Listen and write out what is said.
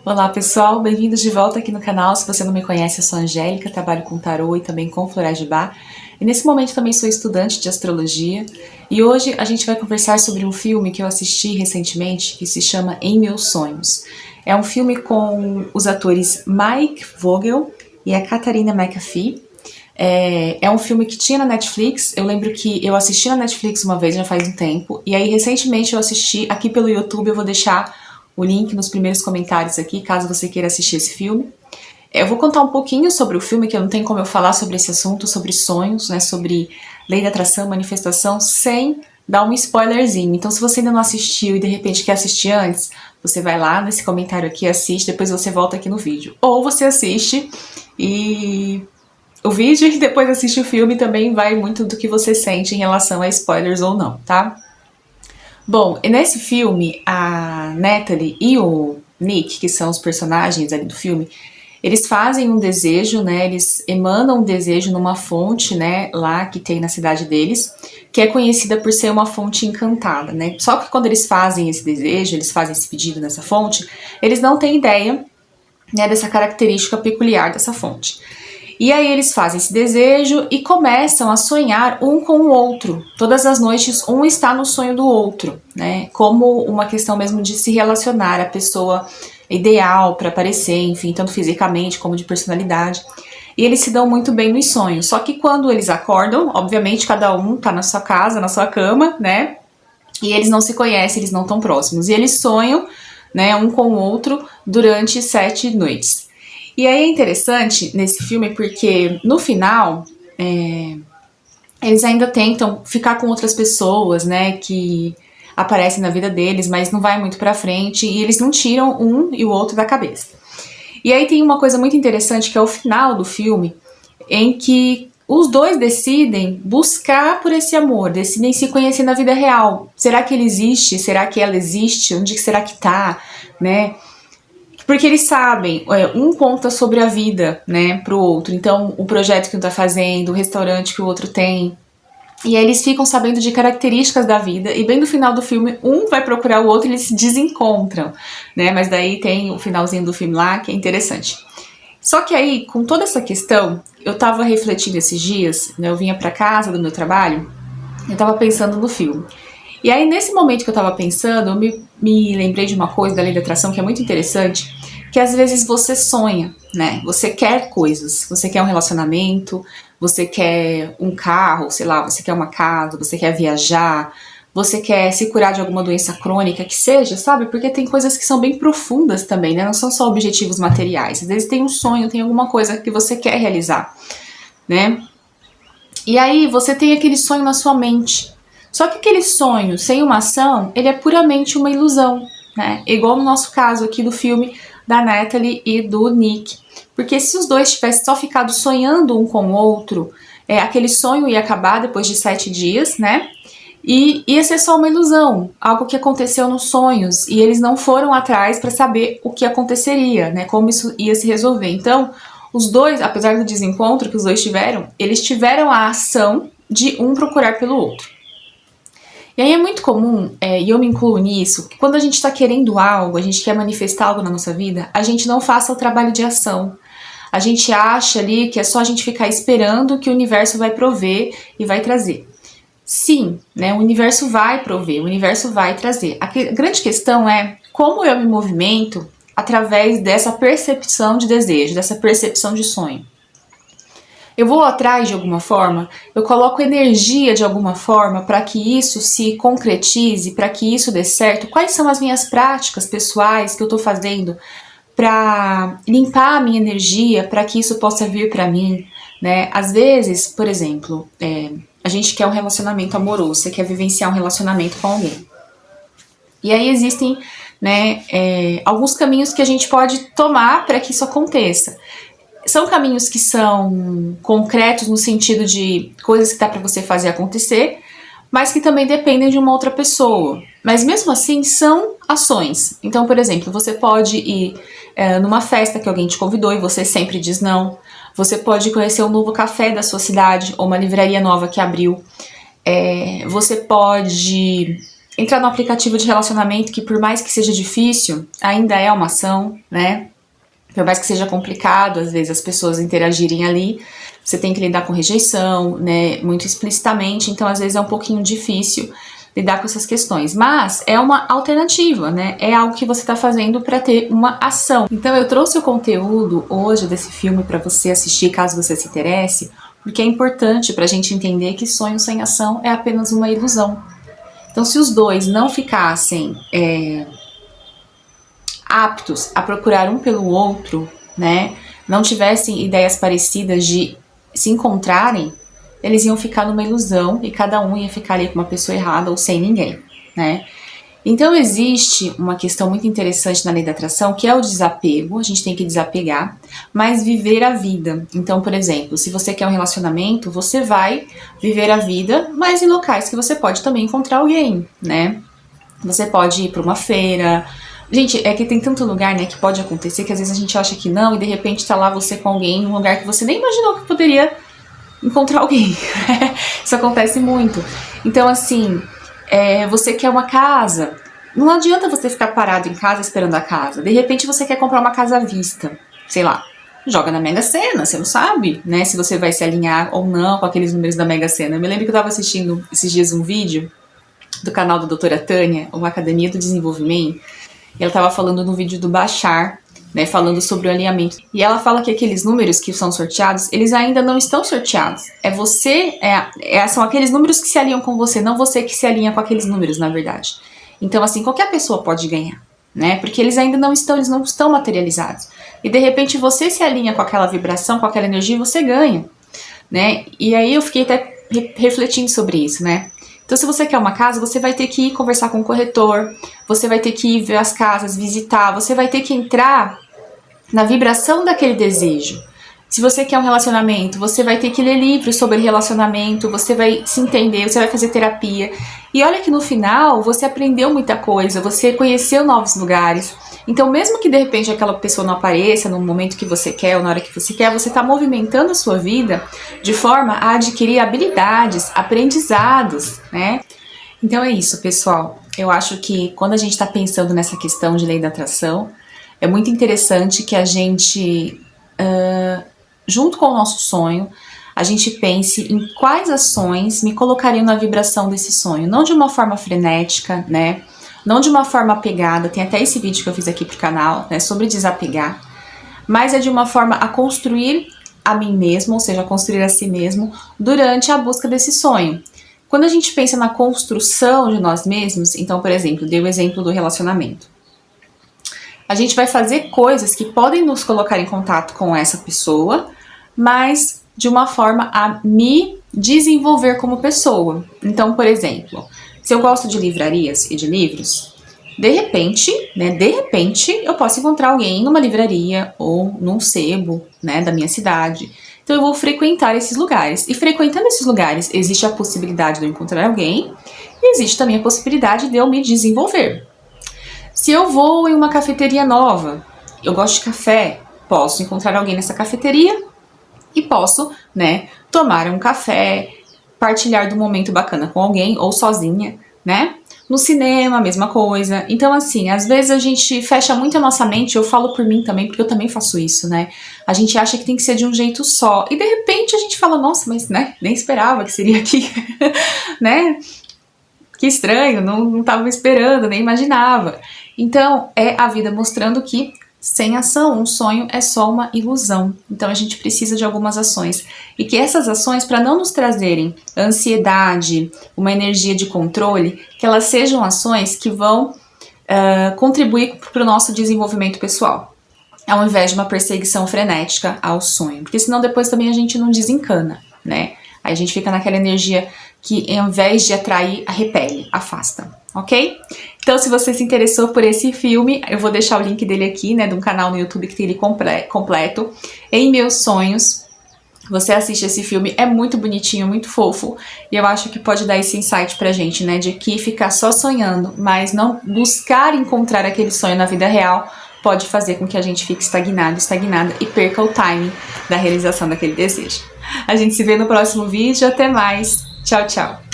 Olá pessoal, bem-vindos de volta aqui no canal. Se você não me conhece, eu sou a Angélica, trabalho com tarô e também com florais de Bach. E nesse momento também sou estudante de astrologia. E hoje a gente vai conversar sobre um filme que eu assisti recentemente, que se chama Em Meus Sonhos. É um filme com os atores Mike Vogel e a Katharina McPhee. É um filme que tinha na Netflix. Eu lembro que eu assisti na Netflix uma vez, já faz um tempo. E aí recentemente eu assisti aqui pelo YouTube. Eu vou deixar o link nos primeiros comentários aqui, caso você queira assistir esse filme. Eu vou contar um pouquinho sobre o filme, que eu não tenho como eu falar sobre esse assunto, sobre sonhos, né, sobre lei da atração, manifestação, sem dar um spoilerzinho. Então, se você ainda não assistiu e de repente quer assistir antes, você vai lá nesse comentário aqui, assiste, depois você volta aqui no vídeo. Ou você assiste e o vídeo e depois assiste o filme, também vai muito do que você sente em relação a spoilers ou não, tá? Bom, e nesse filme, a Natalie e o Nick, que são os personagens ali do filme, eles fazem um desejo, né? Eles emanam um desejo numa fonte, né? Lá que tem na cidade deles, que é conhecida por ser uma fonte encantada, né? Só que quando eles fazem esse desejo, eles fazem esse pedido nessa fonte, eles não têm ideia, né? Dessa característica peculiar dessa fonte. E aí eles fazem esse desejo e começam a sonhar um com o outro. Todas as noites um está no sonho do outro, né? Como uma questão mesmo de se relacionar, a pessoa ideal para aparecer, enfim, tanto fisicamente como de personalidade. E eles se dão muito bem nos sonhos. Só que quando eles acordam, obviamente cada um tá na sua casa, na sua cama, né? E eles não se conhecem, eles não estão próximos. E eles sonham, né, um com o outro durante 7 noites. E aí é interessante nesse filme porque no final eles ainda tentam ficar com outras pessoas, né, que aparecem na vida deles, mas não vai muito pra frente e eles não tiram um e o outro da cabeça. E aí tem uma coisa muito interessante que é o final do filme, em que os dois decidem buscar por esse amor, decidem se conhecer na vida real. Será que ele existe? Será que ela existe? Onde será que tá? Né? Porque eles sabem, um conta sobre a vida, né, pro outro. Então, o projeto que um tá fazendo, o restaurante que o outro tem. E aí eles ficam sabendo de características da vida. E bem no final do filme, um vai procurar o outro e eles se desencontram, né? Mas daí tem o finalzinho do filme lá que é interessante. Só que aí, com toda essa questão, eu tava refletindo esses dias, né, eu vinha pra casa do meu trabalho, eu tava pensando no filme. E aí, nesse momento que eu tava pensando, eu me lembrei de uma coisa da lei da atração que é muito interessante, que às vezes você sonha, né? Você quer coisas, você quer um relacionamento, você quer um carro, sei lá, você quer uma casa, você quer viajar, você quer se curar de alguma doença crônica que seja, sabe? Porque tem coisas que são bem profundas também, né? Não são só objetivos materiais. Às vezes tem um sonho, tem alguma coisa que você quer realizar, né? E aí você tem aquele sonho na sua mente. Só que aquele sonho sem uma ação, ele é puramente uma ilusão, né? Igual no nosso caso aqui do filme da Natalie e do Nick. Porque se os dois tivessem só ficado sonhando um com o outro, aquele sonho ia acabar depois de 7 dias, né? E ia ser só uma ilusão, algo que aconteceu nos sonhos, e eles não foram atrás para saber o que aconteceria, né? Como isso ia se resolver. Então, os dois, apesar do desencontro que os dois tiveram, eles tiveram a ação de um procurar pelo outro. E aí é muito comum, e eu me incluo nisso, que quando a gente está querendo algo, a gente quer manifestar algo na nossa vida, a gente não faça o trabalho de ação. A gente acha ali que é só a gente ficar esperando que o universo vai prover e vai trazer. Sim, né, o universo vai prover, o universo vai trazer. A grande questão é como eu me movimento através dessa percepção de desejo, dessa percepção de sonho. Eu vou atrás de alguma forma, eu coloco energia de alguma forma para que isso se concretize, para que isso dê certo. Quais são as minhas práticas pessoais que eu estou fazendo para limpar a minha energia, para que isso possa vir para mim, né? Às vezes, por exemplo, a gente quer um relacionamento amoroso, você quer vivenciar um relacionamento com alguém. E aí existem, né, alguns caminhos que a gente pode tomar para que isso aconteça. São caminhos que são concretos no sentido de coisas que dá para você fazer acontecer, mas que também dependem de uma outra pessoa. Mas mesmo assim são ações. Então, por exemplo, você pode ir numa festa que alguém te convidou e você sempre diz não. Você pode conhecer um novo café da sua cidade ou uma livraria nova que abriu. Você pode Entrar no aplicativo de relacionamento, que por mais que seja difícil, ainda é uma ação, né? Por mais que seja complicado, às vezes, as pessoas interagirem ali, você tem que lidar com rejeição, né, muito explicitamente, então às vezes é um pouquinho difícil lidar com essas questões. Mas é uma alternativa, né, é algo que você está fazendo para ter uma ação. Então eu trouxe o conteúdo hoje desse filme para você assistir, caso você se interesse, porque é importante para a gente entender que sonho sem ação é apenas uma ilusão. Então se os dois não ficassem aptos a procurar um pelo outro, né, não tivessem ideias parecidas de se encontrarem, eles iam ficar numa ilusão e cada um ia ficar ali com uma pessoa errada ou sem ninguém, né. Então existe uma questão muito interessante na lei da atração, que é o desapego. A gente tem que desapegar, mas viver a vida. Então, por exemplo, se você quer um relacionamento, você vai viver a vida, mas em locais que você pode também encontrar alguém, né. Você pode ir para uma feira. Gente, é que tem tanto lugar, né, que pode acontecer que às vezes a gente acha que não e de repente tá lá você com alguém num lugar que você nem imaginou que poderia encontrar alguém. Isso acontece muito. Então, assim, você quer uma casa, não adianta você ficar parado em casa esperando a casa. De repente você quer comprar uma casa à vista, sei lá, joga na Mega Sena, você não sabe, né, se você vai se alinhar ou não com aqueles números da Mega Sena. Eu me lembro que eu tava assistindo esses dias um vídeo do canal da doutora Tânia, uma Academia do Desenvolvimento, e ela estava falando no vídeo do Bashar, né, falando sobre o alinhamento. E ela fala que aqueles números que são sorteados, eles ainda não estão sorteados. São aqueles números que se alinham com você, não você que se alinha com aqueles números, na verdade. Então, assim, qualquer pessoa pode ganhar, né, porque eles ainda não estão materializados. E de repente você se alinha com aquela vibração, com aquela energia e você ganha, né. E aí eu fiquei até refletindo sobre isso, né. Então, se você quer uma casa, você vai ter que ir conversar com o corretor, você vai ter que ir ver as casas, visitar, você vai ter que entrar na vibração daquele desejo. Se você quer um relacionamento, você vai ter que ler livros sobre relacionamento, você vai se entender, você vai fazer terapia. E olha que no final, você aprendeu muita coisa, você conheceu novos lugares. Então, mesmo que de repente aquela pessoa não apareça no momento que você quer ou na hora que você quer, você está movimentando a sua vida de forma a adquirir habilidades, aprendizados, né? Então é isso, pessoal. Eu acho que quando a gente está pensando nessa questão de lei da atração, é muito interessante que a gente, junto com o nosso sonho, a gente pense em quais ações me colocariam na vibração desse sonho. Não de uma forma frenética, né? Não de uma forma apegada, tem até esse vídeo que eu fiz aqui pro canal, né, sobre desapegar, mas é de uma forma a construir a mim mesmo, ou seja, a construir a si mesmo, durante a busca desse sonho. Quando a gente pensa na construção de nós mesmos, então, por exemplo, dei o exemplo do relacionamento. A gente vai fazer coisas que podem nos colocar em contato com essa pessoa, mas de uma forma a me desenvolver como pessoa. Então, por exemplo, se eu gosto de livrarias e de livros, de repente, eu posso encontrar alguém numa livraria ou num sebo, né, da minha cidade. Então eu vou frequentar esses lugares. E frequentando esses lugares, existe a possibilidade de eu encontrar alguém e existe também a possibilidade de eu me desenvolver. Se eu vou em uma cafeteria nova, eu gosto de café, posso encontrar alguém nessa cafeteria e posso, né, tomar um café, partilhar do momento bacana com alguém ou sozinha, né? No cinema, a mesma coisa. Então, assim, às vezes a gente fecha muito a nossa mente, eu falo por mim também, porque eu também faço isso, né? A gente acha que tem que ser de um jeito só. E de repente a gente fala, nossa, mas, né, nem esperava que seria aqui, né? Que estranho, não tava esperando, nem imaginava. Então, é a vida mostrando que sem ação, um sonho é só uma ilusão. Então a gente precisa de algumas ações. E que essas ações, para não nos trazerem ansiedade, uma energia de controle, que elas sejam ações que vão contribuir para o nosso desenvolvimento pessoal, ao invés de uma perseguição frenética ao sonho. Porque senão depois também a gente não desencana, né? Aí a gente fica naquela energia que, ao invés de atrair, repele, afasta, ok? Então, se você se interessou por esse filme, eu vou deixar o link dele aqui, né, de um canal no YouTube que tem ele completo, Em Meus Sonhos. Você assiste esse filme, é muito bonitinho, muito fofo, e eu acho que pode dar esse insight pra gente, né, de que ficar só sonhando, mas não buscar encontrar aquele sonho na vida real, pode fazer com que a gente fique estagnado, estagnada e perca o timing da realização daquele desejo. A gente se vê no próximo vídeo, até mais, tchau, tchau!